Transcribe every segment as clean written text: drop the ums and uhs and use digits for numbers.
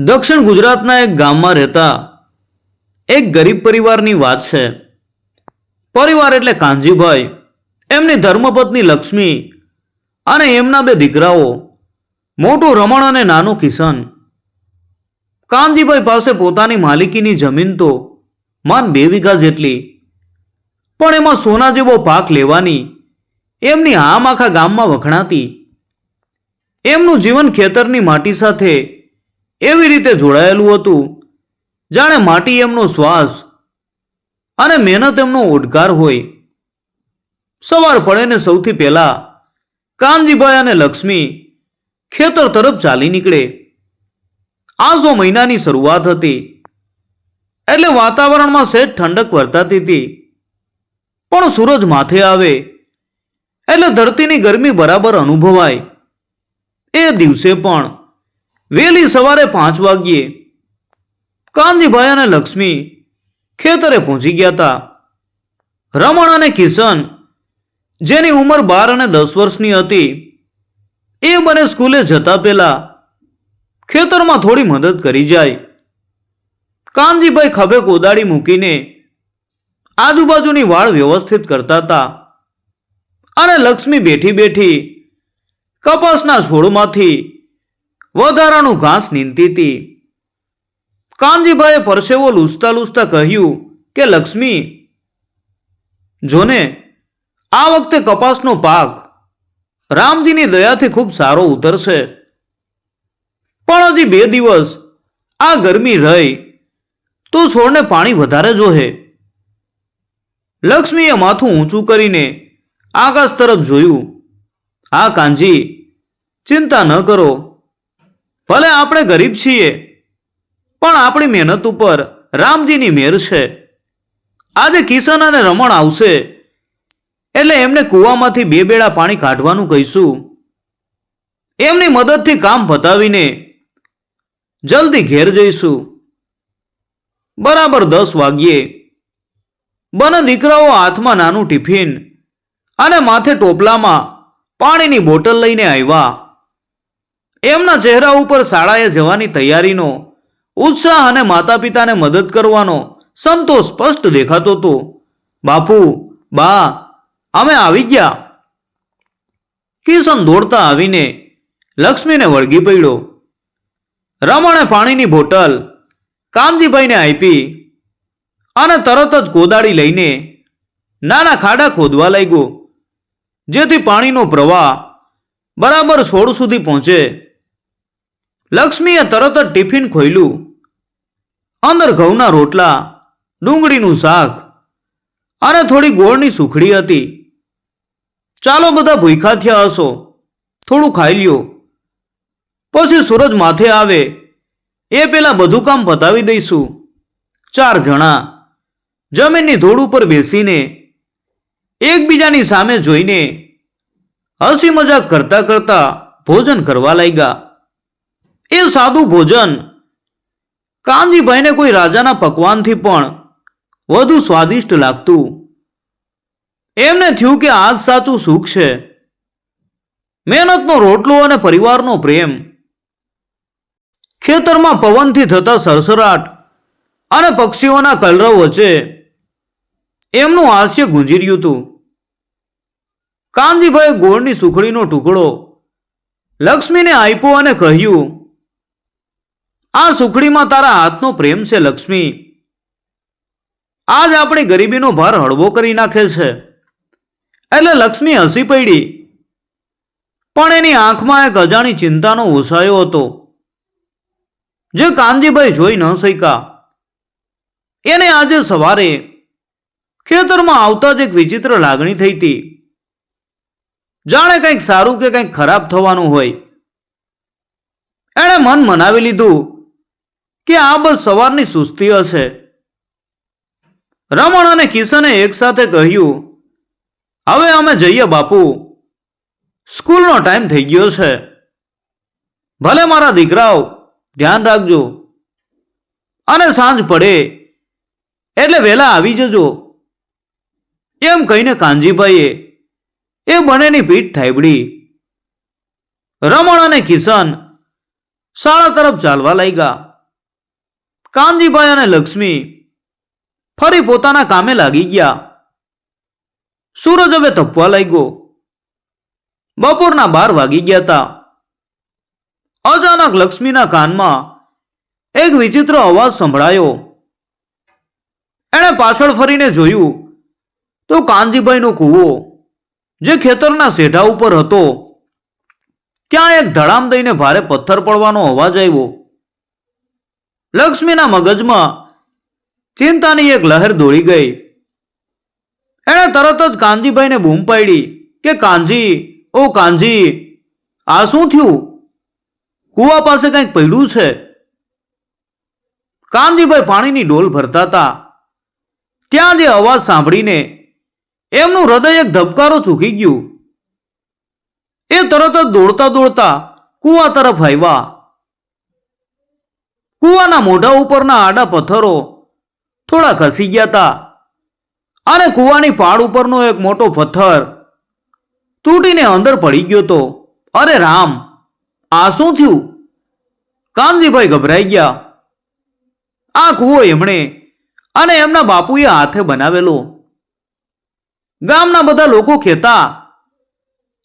દક્ષિણ ગુજરાતના એક ગામમાં રહેતા એક ગરીબ પરિવારની વાત છે. પરિવાર એટલે કાનજીભાઈ, એમની ધર્મપત્ની લક્ષ્મી અને એમના બે દીકરાઓ, મોટું રમણ અને નાનું કિશન. કાનજીભાઈ પાસે પોતાની માલિકીની જમીન તો માન 2 વીઘા જેટલી, પણ એમાં સોના જેવો પાક લેવાની એમની આમ આખા ગામમાં વખણાતી. એમનું જીવન ખેતરની માટી સાથે એવી રીતે જોડાયેલું હતું જાણે માટી એમનો શ્વાસ અને મહેનત એમનો ઓડકાર હોય. સવાર પડે ને સૌથી પહેલા કાનજીભાઈ અને લક્ષ્મી ખેતર તરફ ચાલી નીકળે. આસો મહિનાની શરૂઆત હતી એટલે વાતાવરણમાં સહેજ ઠંડક વર્તાતી હતી, પણ સૂરજ માથે આવે એટલે ધરતીની ગરમી બરાબર અનુભવાય. એ દિવસે પણ વહેલી સવારે 5 વાગ્યે કાનજીભાઈ અને લક્ષ્મી ખેતરે પહોંચી ગયા હતા. રમણ અને કિશન, જેની ઉંમર 12 અને 10 વર્ષની હતી, એ બંને સ્કૂલે જતા પહેલા ખેતરમાં થોડી મદદ કરી જાય. કાનજીભાઈ ખભે કોદાળી મૂકીને આજુબાજુની વાળ વ્યવસ્થિત કરતા હતા અને લક્ષ્મી બેઠી બેઠી કપાસના છોડમાંથી વધારાનું ઘાસ નીંદતી હતી. કાનજીભાઈએ પરસેવો લૂછતા લૂછતા કહ્યું કે લક્ષ્મી, જોને, આ વખતે કપાસનો પાક રામજીની દયાથી ખૂબ સારો ઉતરશે, પણ હજી 2 દિવસ આ ગરમી રહી તો છોડને પાણી વધારે જોહે. લક્ષ્મીએ માથું ઊંચું કરીને આકાશ તરફ જોયું. હા કાનજી, ચિંતા ન કરો, ભલે આપણે ગરીબ છીએ પણ આપણી મહેનત ઉપર રામજીની મહેર છે. આજે કિશન અને રમણ આવશે એટલે એમને કૂવામાંથી 2 બેડા પાણી કાઢવાનું કહીશું. એમની મદદથી કામ પતાવીને જલ્દી ઘેર જઈશું. બરાબર 10 વાગ્યે બંને દીકરાઓ હાથમાં નાનું ટિફિન અને માથે ટોપલામાં પાણીની બોટલ લઈને આવ્યા. એમના ચહેરા ઉપર શાળાએ જવાની તૈયારીનો ઉત્સાહ અને માતા પિતાને મદદ કરવાનો સંતોષ સ્પષ્ટ દેખાતો હતો. બાપુ, બા, અમે આવી ગયા. કિશન દોડતા આવીને લક્ષ્મીને વળગી પડ્યો. રમણે પાણીની બોટલ કાનજીભાઈને આપી અને તરત જ કોદાળી લઈને નાના ખાડા ખોદવા લાગ્યો, જેથી પાણીનો પ્રવાહ બરાબર છોડ સુધી પહોંચે. લક્ષ્મીએ તરત જ ટિફિન ખોલ્યું. અંદર ઘઉંના રોટલા, ડુંગળીનું શાક અને થોડી ગોળની સુખડી હતી. ચાલો બધા ભૂખ્યા થયા હશો, થોડું ખાઈ લ્યો, પછી સૂરજ માથે આવે એ પેલા બધું કામ પતાવી દઈશું. 4 જણા જમીનની ધૂળ ઉપર બેસીને એકબીજાની સામે જોઈને હસી મજાક કરતા કરતા ભોજન કરવા લાગ્યા. એ સાદું ભોજન કાનજીભાઈને કોઈ રાજાના પકવાનથી પણ વધુ સ્વાદિષ્ટ લાગતું. એમને થયું કે આ જ સાચું સુખ છે. મહેનતનો રોટલો અને પરિવારનો પ્રેમ. ખેતરમાં પવનથી થતા સરસરાટ અને પક્ષીઓના કલરવ વચ્ચે એમનું હાસ્ય ગુંજી રહ્યું હતું. કાનજીભાઈએ ગોળની સુખડીનો ટુકડો લક્ષ્મીને આપ્યો અને કહ્યું, આ સુખડીમાં તારા હાથનો પ્રેમ છે લક્ષ્મી. આજ આપણી ગરીબીનો ભાર હળવો કરી નાખે છે. એટલે લક્ષ્મી હસી પડી, પણ એની આંખમાં એક અજાણી ચિંતાનો ઓસાયો હતો, જે કાનજીભાઈ જોઈ ન શક્યા. એને આજે સવારે ખેતરમાં આવતા જ એક વિચિત્ર લાગણી થઈ હતી, જાણે કંઈક સારું કે કંઈક ખરાબ થવાનું હોય. એણે મન મનાવી લીધું કે આ બસ સવારની સુસ્તી હશે. રમણ અને કિશને એક સાથે કહ્યું, હવે અમે જઈએ બાપુ, સ્કૂલનો ટાઈમ થઈ ગયો છે. ભલે મારા દીકરાઓ, ધ્યાન રાખજો અને સાંજ પડે એટલે વહેલા આવી જજો. એમ કહીને કાનજીભાઈએ એ બંનેની પીઠ થાબડી. રમણ અને કિશન શાળા તરફ ચાલવા લાગ્યા. કાનજીભાઈ અને લક્ષ્મી ફરી પોતાના કામે લાગી ગયા. સૂરજ હવે તપવા લાગ્યો. બપોરના 12 વાગી ગયા હતા. અચાનક લક્ષ્મીના કાનમાં એક વિચિત્ર અવાજ સંભળાયો. એણે પાછળ ફરીને જોયું તો કાનજીભાઈનો કૂવો, જે ખેતરના સેઢા ઉપર હતો, ત્યાં એક ધડામ દઈને ભારે પથ્થર પડવાનો અવાજ આવ્યો. લક્ષ્મીના મગજમાં ચિંતાની એક લહેર દોડી ગઈ. એણે તરત જ કાનજીભાઈને બૂમ પાડી કે કાનજી, ઓ કાનજી, આ શું થયું? કૂવા પાસે કંઈક પડ્યું છે. કાનજીભાઈ પાણીની ડોલ ભરતા હતા. ત્યાં જે અવાજ સાંભળીને એમનું હૃદય એક ધબકારો ચૂકી ગયું. એ તરત જ દોડતા દોડતા કૂવા તરફ આવ્યા. કૂવાના મોઢા ઉપરના આડા પથ્થરો થોડા ખસી ગયા હતા અને કૂવાની પાળ ઉપરનો એક મોટો પથ્થર તૂટીને અંદર પડી ગયો હતો. અરે રામ, આ શું થયું? કાનજીભાઈ ગભરાઈ ગયા. આ કૂવો એમણે અને એમના બાપુએ હાથે બનાવેલો. ગામના બધા લોકો કહેતા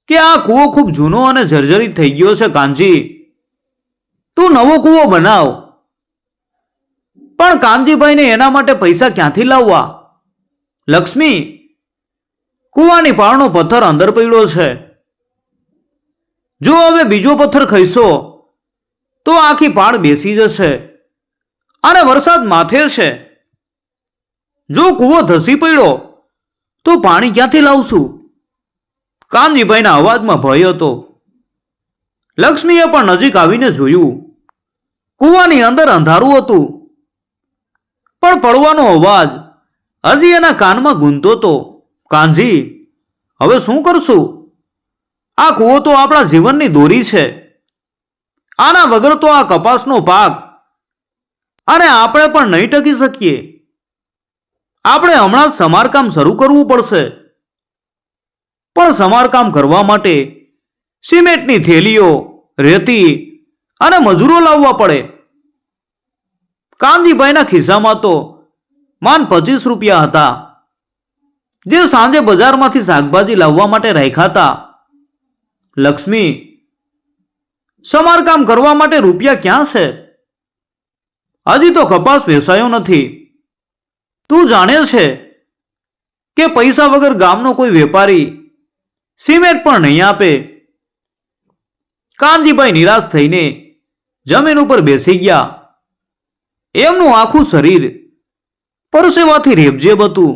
કે આ કૂવો ખૂબ જૂનો અને જર્જરિત થઈ ગયો છે. કાનજી, તું નવો કૂવો બનાવ. પણ કાનજીભાઈને એના માટે પૈસા ક્યાંથી લાવવા? લક્ષ્મી, કૂવાની પાળનો પથ્થર અંદર પડ્યો છે. જો હવે બીજો પથ્થર ખઈશો તો આખી પાળ બેસી જશે અને વરસાદ માથે છે. જો કૂવો ધસી પડ્યો તો પાણી ક્યાંથી લાવશું? કાનજીભાઈના અવાજમાં ભય હતો. લક્ષ્મીએ પણ નજીક આવીને જોયું. કૂવાની અંદર અંધારું હતું, પણ પડવાનો અવાજ હજી એના કાનમાં ગૂંજતો હતો. કાનજી, હવે શું કરશું? આ કૂવો તો આપણા જીવનની દોરી છે. આના વગર તો આ કપાસનો પાક અને આપણે પણ નહીં ટકી શકીએ. આપણે હમણાં જ સમારકામ શરૂ કરવું પડશે. પણ સમારકામ કરવા માટે સિમેન્ટની થેલીઓ, રેતી અને મજૂરો લાવવા પડે. કાનજીભાઈના ખિસ્સામાં તો માન 25 રૂપિયા હતા, જે સાંજે બજારમાંથી શાકભાજી લાવવા માટે રાખ્યા હતા. લક્ષ્મી, સમારકામ કરવા માટે રૂપિયા ક્યાં છે? હજી તો કપાસ વેચાયો નથી. તું જાણે છે કે પૈસા વગર ગામનો કોઈ વેપારી સિમેન્ટ પણ નહીં આપે. કાનજીભાઈ નિરાશ થઈને જમીન ઉપર બેસી ગયા. એમનું આખું શરીર પરસેવાથી રેબઝેબ હતું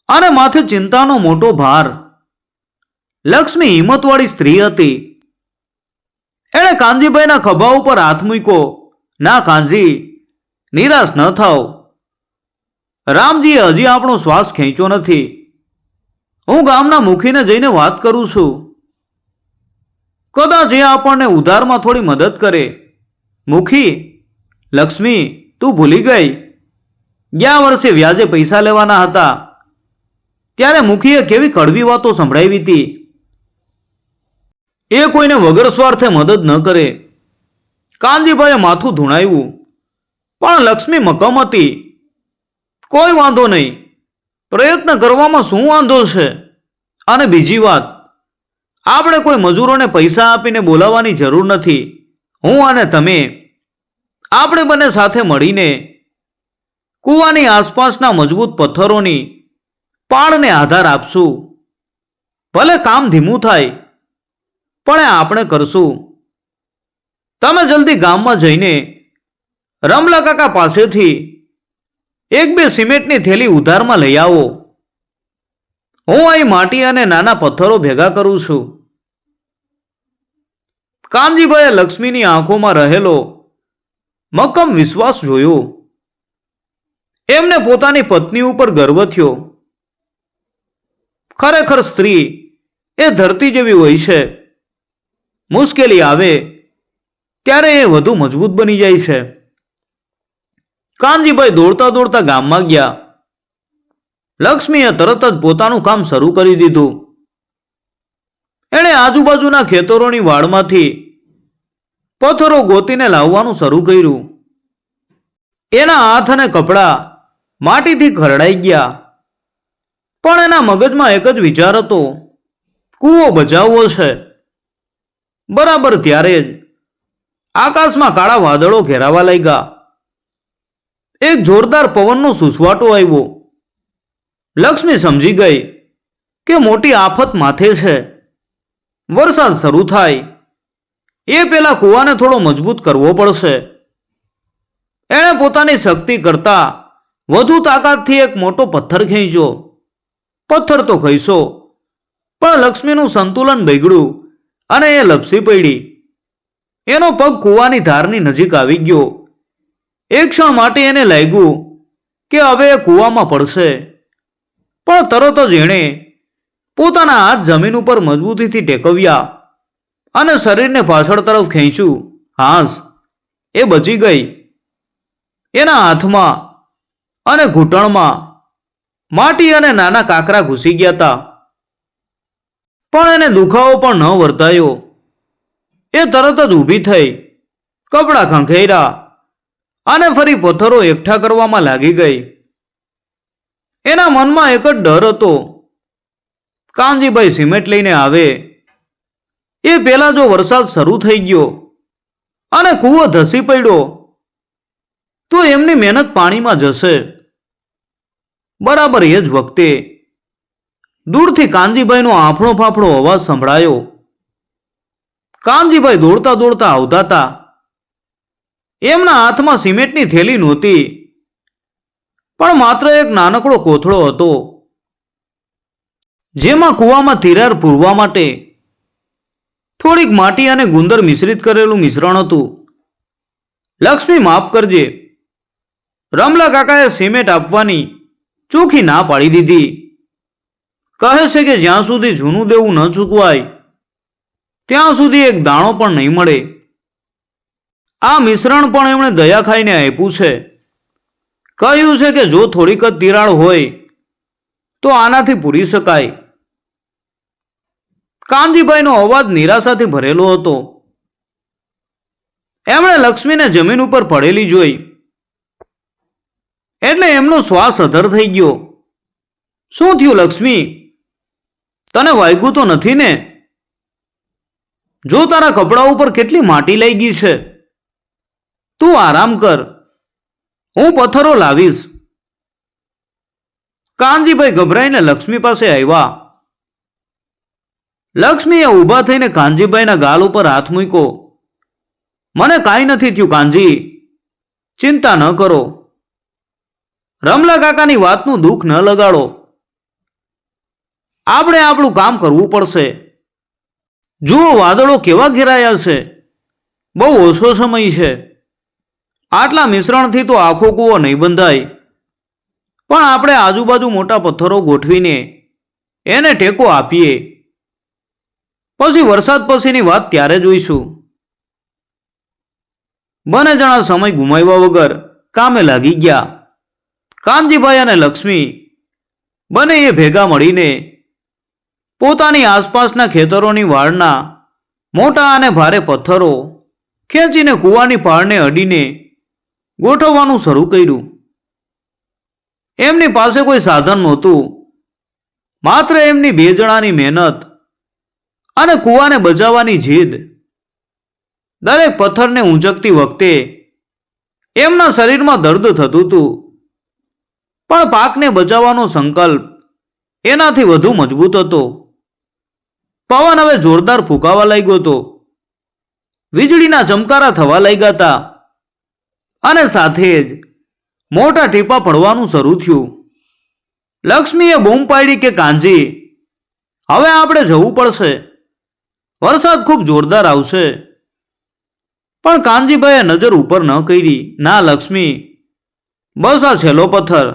અને માથે ચિંતાનો મોટો ભાર. લક્ષ્મી હિંમતવાળી સ્ત્રી હતી. એણે કાનજીભાઈના ખભા ઉપર હાથ મૂક્યો. ના કાનજી, નિરાશ ન થાવ. રામજીએ હજી આપણો શ્વાસ ખેંચ્યો નથી. હું ગામના મુખીને જઈને વાત કરું છું. કદાચ એ આપણને ઉધારમાં થોડી મદદ કરે. મુખી, લક્ષ્મી, તું ભૂલી ગઈ? ગયા વર્ષે વ્યાજે પૈસા લેવાના હતા ત્યારે મુખીએ કેવી કડવી વાતો સંભળાવી હતી. એ કોઈને વગર સ્વાર્થે મદદ ન કરે. કાનજીભાઈએ માથું ધૂણાવ્યું. પણ લક્ષ્મી મક્કમ હતી. કોઈ વાંધો નહીં, પ્રયત્ન કરવામાં શું વાંધો છે? અને બીજી વાત, આપણે કોઈ મજૂરોને પૈસા આપીને બોલાવવાની જરૂર નથી. હું અને તમે, આપણે બંને સાથે મળીને કૂવાની આસપાસના મજબૂત પથ્થરોની પાળને આધાર આપશું. ભલે કામ ધીમું થાય, પણ આપણે કરશું. તમે જલ્દી ગામમાં જઈને રમલા કાકા પાસેથી 1-2 સિમેન્ટની થેલી ઉધારમાં લઈ આવો. હું અહીં માટી અને નાના પથ્થરો ભેગા કરું છું. કાનજીભાઈએ લક્ષ્મીની આંખોમાં રહેલો મક્કમ વિશ્વાસ જોયો. એમને પોતાની પત્ની ઉપર ગર્વ થયો. ખરેખર સ્ત્રી એ ધરતી જેવી હોય છે. મુશ્કેલી આવે ત્યારે એ વધુ મજબૂત બની જાય છે. કાનજીભાઈ દોડતા દોડતા ગામમાં ગયા. લક્ષ્મીએ તરત જ પોતાનું કામ શરૂ કરી દીધું. એણે આજુબાજુના ખેતરોની વાડમાંથી પથ્થરો ગોતીને લાવવાનું શરૂ કર્યું. એના હાથ અને કપડાં માટીથી ખરડાઈ ગયા, પણ એના મગજમાં એક જ વિચાર હતો, કૂવો બચાવવો છે. બરાબર ત્યારે જ આકાશમાં કાળા વાદળો ઘેરાવા લાગ્યા. એક જોરદાર પવનનો સુસવાટો આવ્યો. લક્ષ્મી સમજી ગઈ કે મોટી આફત માથે છે. વરસાદ શરૂ થાય એ પહેલા કૂવાને થોડો મજબૂત કરવો પડશે. એણે પોતાની શક્તિ કરતા વધુ તાકાતથી એક મોટો પથ્થર ખેંચ્યો. પથ્થર તો ખસ્યો, પણ લક્ષ્મીનું સંતુલન બગડ્યું અને એ લપસી પડી. એનો પગ કૂવાની ધારની નજીક આવી ગયો. એક ક્ષણ માટે એને લાગ્યું કે હવે એ કૂવામાં પડશે, પણ તરત જ એણે પોતાના હાથ જમીન ઉપર મજબૂતીથી ટેકવ્યા અને શરીરને પાછળ તરફ ખેંચ્યું. હાશ, એ બચી ગઈ. એના હાથમાં અને ઘૂંટણમાં માટી અને નાના કાંકરા ઘૂસી ગયા હતા, પણ એને દુખાવો પણ ન વર્તાયો. એ તરત જ ઊભી થઈ, કપડાં ખંખેર્યા અને ફરી પથ્થરો એકઠા કરવામાં લાગી ગઈ. એના મનમાં એક જ ડર હતો, કાનજીભાઈ સિમેન્ટ લઈને આવે એ પહેલા જો વરસાદ શરૂ થઈ ગયો અને કૂવો ધસી પડ્યો તો એમની મહેનત પાણીમાં જશે. બરાબર એ જ વખતે દૂરથી કાનજીભાઈનો આફળો ફાફળો અવાજ સંભળાયો. કાનજીભાઈ દોડતા દોડતા આવતા હતા. એમના હાથમાં સિમેન્ટની થેલી નહોતી, પણ માત્ર એક નાનકડો કોથળો હતો, જેમાં કૂવામાં તિરાડ પૂરવા માટે થોડીક માટી અને ગુંદર મિશ્રિત કરેલું મિશ્રણ હતું. લક્ષ્મી, માફ કરજે. રમલા કાકાએ સિમેન્ટ આપવાની ચોખ્ખી ના પાડી દીધી. કહે છે કે જ્યાં સુધી જૂનું દેવું ન ચૂકવાય ત્યાં સુધી એક દાણો પણ નહીં મળે. આ મિશ્રણ પણ એમણે દયા ખાઈને આપ્યું છે. કહ્યું છે કે જો થોડીક જ તિરાડ હોય તો આનાથી પૂરી શકાય. કાનજીભાઈનો અવાજ નિરાશાથી ભરેલો હતો. એમણે લક્ષ્મીને જમીન ઉપર પડેલી જોઈ એટલે એમનો શ્વાસ અધર થઈ ગયો. શું થયું લક્ષ્મી? તને વાગ્યું તો નથી ને? જો તારા કપડા ઉપર કેટલી માટી લઈ ગઈ છે. તું આરામ કર, હું પથ્થરો લાવીશ. કાનજીભાઈ ગભરાઈને લક્ષ્મી પાસે આવ્યા. લક્ષ્મીએ ઊભા થઈને કાનજીભાઈના ગાલ ઉપર હાથ મૂક્યો. મને કાંઈ નથી થયું કાનજી, ચિંતા ન કરો. રમલા કાકાની વાતનું દુઃખ ન લગાડો. આપણે આપણું કામ કરવું પડશે. જુઓ વાદળો કેવા ઘેરાયા છે. બહુ ઓછો સમય છે. આટલા મિશ્રણથી તો આખો કૂવો નહીં બંધાય, પણ આપણે આજુબાજુ મોટા પથ્થરો ગોઠવીને એને ટેકો આપીએ. પછી વરસાદ પછીની વાત ત્યારે જોઈશું. બંને જણા સમય ગુમાવ્યા વગર કામે લાગી ગયા. કાનજીભાઈ અને લક્ષ્મી બંને એ ભેગા મળીને પોતાની આસપાસના ખેતરોની વાડના મોટા અને ભારે પથ્થરો ખેંચીને કૂવાની પાળને અડીને ગોઠવવાનું શરૂ કર્યું. એમની પાસે કોઈ સાધન નહોતું, માત્ર એમની બે જણાની મહેનત અને કૂવાને બચાવવાની જીદ. દરેક પથ્થરને ઊંચકતી વખતે એમના શરીરમાં દર્દ થતું હતું, પણ પાકને બચાવવાનો સંકલ્પ એનાથી વધુ મજબૂત હતો. પવન હવે જોરદાર ફૂંકાવા લાગ્યો હતો. વીજળીના ચમકારા થવા લાગ્યા હતા અને સાથે જ મોટા ટીપા પડવાનું શરૂ થયું. લક્ષ્મીએ બૂમ પાડી કે કાનજી, હવે આપણે જવું પડશે. વરસાદ ખૂબ જોરદાર આવશે. પણ કાનજીભાઈએ નજર ઉપર ન કરી. ના લક્ષ્મી, બસ આ છેલ્લો પથ્થર.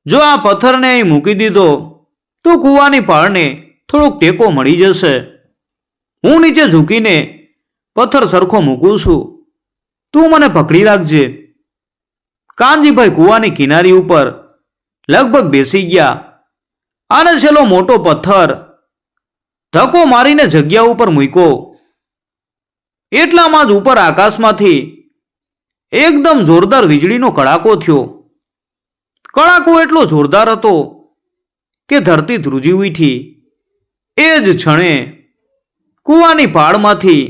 જો આ પથ્થરને અહીં મૂકી દીધો તો કૂવાની પાળને થોડોક ટેકો મળી જશે. હું નીચે ઝૂકીને પથ્થર સરખો મૂકું છું, તું મને પકડી રાખજે. કાનજીભાઈ કૂવાની કિનારી ઉપર લગભગ બેસી ગયા અને છેલ્લો મોટો પથ્થર ધક્કો મારીને જગ્યા ઉપર મૂક્યો. એટલામાં જ ઉપર આકાશમાંથી એકદમ જોરદાર વીજળીનો કડાકો થયો. કડાકો એટલો જોરદાર હતો કે ધરતી ધ્રુજી ઉઠી. એ જ ક્ષણે કૂવાની પાળમાંથી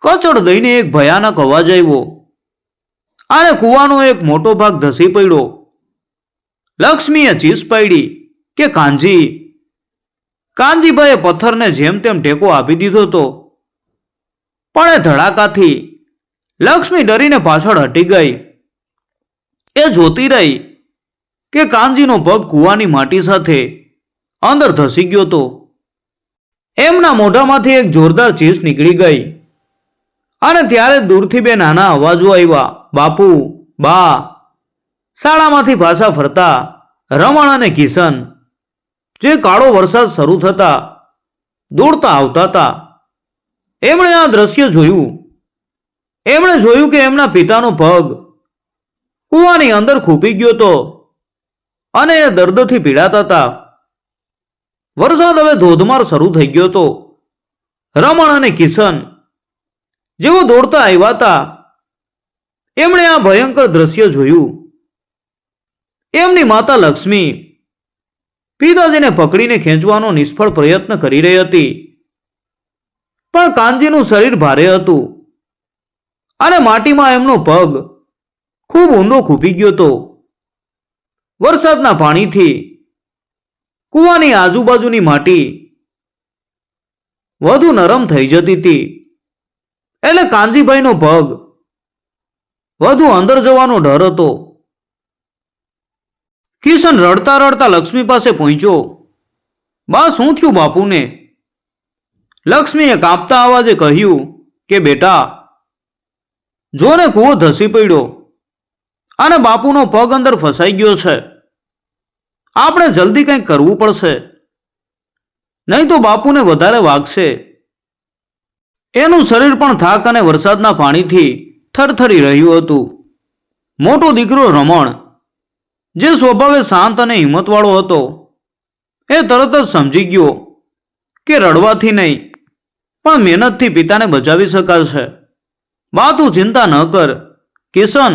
કચડ દઈને એક ભયાનક અવાજ આવ્યો અને કૂવાનો એક મોટો ભાગ ધસી પડ્યો. લક્ષ્મીએ ચીસ પાડી કે કાનજી. કાનજીભાઈએ પથ્થરને જેમ તેમ ટેકો આપી દીધો હતો, પણ એ ધડાકાથી લક્ષ્મી ડરીને પાછળ હટી ગઈ. એ જોતી રહી કે કાનજીનો પગ કૂવાની માટી સાથે અંદર ધસી ગયો હતો. એમના મોઢામાંથી એક જોરદાર ચીસ નીકળી ગઈ અને ત્યારે દૂરથી બે નાના અવાજો આવ્યા, બાપુ, બા. શાળામાંથી પાછા ફરતા રમણ અને કિશન, જે કાળો વરસાદ શરૂ થતા દોડતા આવતા હતા. એમણે આ દ્રશ્ય જોયું. એમણે જોયું કે એમના પિતાનો પગ કૂવાની અંદર ખૂંપી ગયો હતો અને એ દર્દથી પીડાતા હતા. વરસાદ હવે ધોધમાર શરૂ થઈ ગયો હતો. રમણ અને કિશન જેઓ દોડતા આવ્યા હતા, એમણે આ ભયંકર દ્રશ્ય જોયું. એમની માતા લક્ષ્મી પિતાજીને પકડીને ખેંચવાનો નિષ્ફળ પ્રયત્ન કરી રહી હતી, પણ કાનજીનું શરીર ભારે હતું અને માટીમાં એમનો પગ ખૂબ ઊંડો ખૂંપી ગયો હતો. વરસાદના પાણીથી કૂવાની આજુબાજુની માટી વધુ નરમ થઈ જતી હતી, એટલે કાનજીભાઈનો પગ વધુ અંદર જવાનો ડર હતો. કિશન રડતા રડતા લક્ષ્મી પાસે પહોંચ્યો. બા, શું થયું બાપુને? લક્ષ્મીએ કાંપતા અવાજે કહ્યું કે બેટા, જોને કૂવો ધસી પડ્યો અને બાપુનો પગ અંદર ફસાઈ ગયો છે. આપણે જલ્દી કંઈક કરવું પડશે, નહીં તો બાપુને વધારે વાગશે. એનું શરીર પણ થાક અને વરસાદના પાણીથી થરથરી રહ્યું હતું. મોટો દીકરો રમણ, જે સ્વભાવે શાંત અને હિંમતવાળો હતો, એ તરત જ સમજી ગયો કે રડવાથી નહીં પણ મહેનતથી પિતાને બચાવી શકાશે. બા, તું ચિંતા ન કર. કિશન,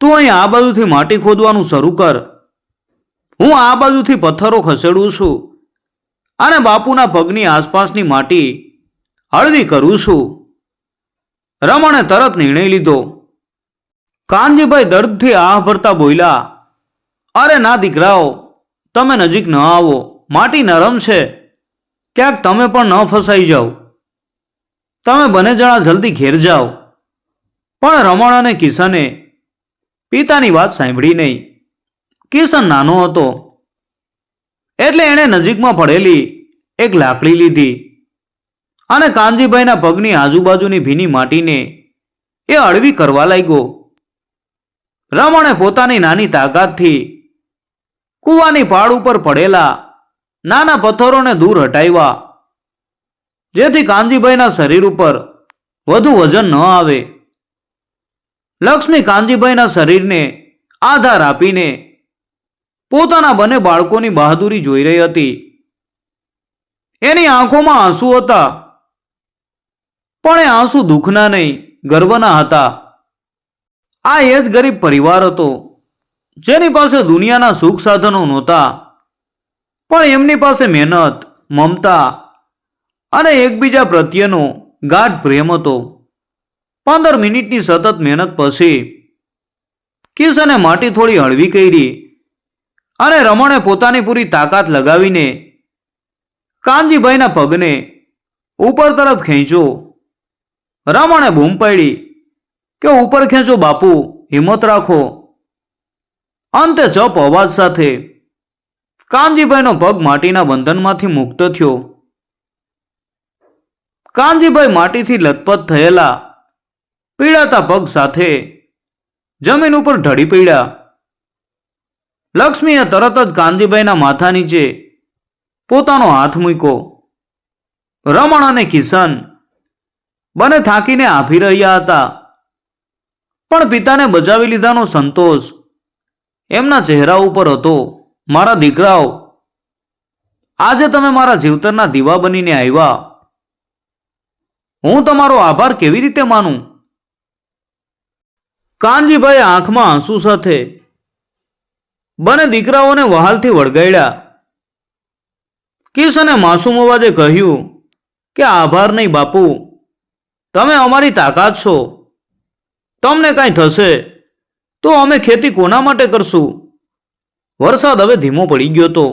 તું અહીં આ બાજુથી માટી ખોદવાનું શરૂ કર. હું આ બાજુથી પથ્થરો ખસેડું છું અને બાપુના પગની આસપાસની માટી હળવી કરું છું. રમણે તરત નિર્ણય લીધો. કાનજીભાઈ દર્દથી આહ ભરતા બોલ્યા, અરે ના દીકરાઓ, તમે નજીક ન આવો. માટી નરમ છે, ક્યાંક તમે પણ ન ફસાઈ જાઓ. તમે બંને જણા જલ્દી ઘેર જાઓ. પણ રમણ અને કિશને પિતાની વાત સાંભળી નહીં. કિશન નાનો હતો એટલે એણે નજીકમાં પડેલી એક લાકડી લીધી અને કાનજીભાઈના પગની આજુબાજુની ભીની માટીને એ હળવી કરવા લાગ્યો. રમણે પોતાની નાની તાકાતથી કૂવાની પાળ ઉપર પડેલા નાના પથ્થરોને દૂર હટાવ્યા, જેથી કાનજીભાઈના શરીર ઉપર વધુ વજન ન આવે. લક્ષ્મી કાનજીભાઈના શરીરને આધાર આપીને પોતાના બંને બાળકોની બહાદુરી જોઈ રહી હતી. એની આંખોમાં આંસુ હતા, પણ એ આંસુ દુઃખના નહીં, ગર્વના હતા. આ એ જ ગરીબ પરિવાર હતો જેની પાસે દુનિયાના સુખ સાધનો નહોતા, પણ એમની પાસે મહેનત, મમતા અને એકબીજા પ્રત્યેનો ગાઢ પ્રેમ હતો. 15 મિનિટની સતત મહેનત પછી કિશને માટી થોડી હળવી કરી અને રમણે પોતાની પૂરી તાકાત લગાવીને કાનજીભાઈના પગને ઉપર તરફ ખેંચ્યો. રમણે બૂમ પાડી કે ઉપર ખેંચો બાપુ, હિંમત રાખો. અંતે ચપ અવાજ સાથે કાનજીભાઈનો પગ માટીના બંધનમાંથી મુક્ત થયો. કાનજીભાઈ માટીથી લથપથ થયેલા પીડાતા પગ સાથે જમીન ઉપર ઢળી પડ્યા. લક્ષ્મીએ તરત જ કાનજીભાઈના માથા નીચે પોતાનો હાથ મૂક્યો. રમણ અને કિશન બંને થાકીને આભી રહ્યા હતા, પણ પિતાને બચાવી લીધાનો સંતોષ એમના ચહેરા ઉપર હતો. મારા દીકરાઓ, આજે તમે મારા જીવતરના દીવા બનીને આવ્યા. હું તમારો આભાર કેવી રીતે માનું? કાનજીભાઈ આંખમાં આંસુ સાથે બંને દીકરાઓને વહાલથી વળગાડ્યા. કિશને માસૂમ અવાજે કહ્યું કે આભાર નહીં બાપુ, તમે અમારી તાકાત છો. તમને કાંઈ થશે તો અમે ખેતી કોના માટે કરશું? વરસાદ હવે ધીમો પડી ગયો હતો.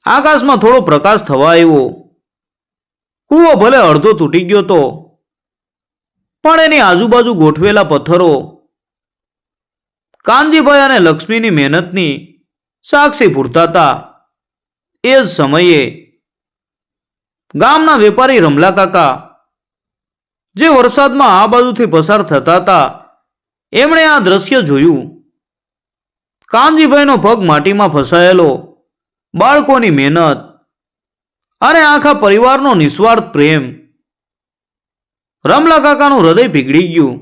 આકાશમાં થોડો પ્રકાશ થવા આવ્યો. કૂવો ભલે અડધો તૂટી ગયો હતો, પણ એની આજુબાજુ ગોઠવેલા પથ્થરો કાનજીભાઈ અને લક્ષ્મીની મહેનતની સાક્ષી પૂરતા હતા. એ જ સમયે ગામના વેપારી રમલા કાકા, જે વરસાદમાં આ બાજુથી પસાર થતા હતા, એમણે આ દ્રશ્ય જોયું. કાનજીભાઈનો પગ માટીમાં ફસાયેલો, બાળકોની મહેનત અને આખા પરિવારનો નિસ્વાર્થ પ્રેમ. રમલા કાકાનું હૃદય પીગળી ગયું.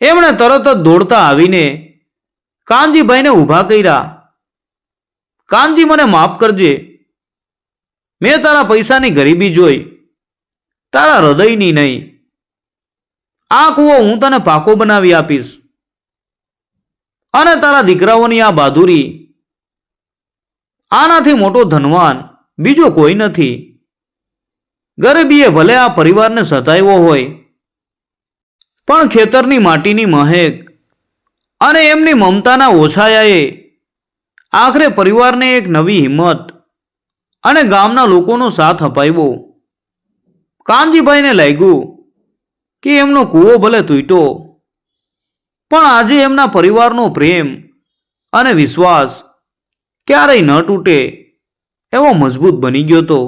એમણે તરત જ દોડતા આવીને કાનજીભાઈને ઊભા કર્યા. કાનજી, મને માફ કરજે. મેં તારા પૈસાની ગરીબી જોઈ, તારા હૃદયની નહીં. આ કૂવો હું તને પાકો બનાવી આપીશ, અને તારા દીકરાઓની આ બહાદુરી. આનાથી મોટો ધનવાન બીજો કોઈ નથી. ગરીબીએ ભલે આ પરિવારને સતાવ્યો હોય, પણ ખેતરની માટીની મહેક અને એમની મમતાના ઓછાયાએ આખરે પરિવારને એક નવી હિંમત અને ગામના લોકોનો સાથ અપાવ્યો. કાનજીભાઈને લાગ્યું કે એમનો કૂવો ભલે તૂટ્યો, પણ આજે એમના પરિવારનો પ્રેમ અને વિશ્વાસ ક્યારેય ન તૂટે એવો મજબૂત બની ગયો હતો.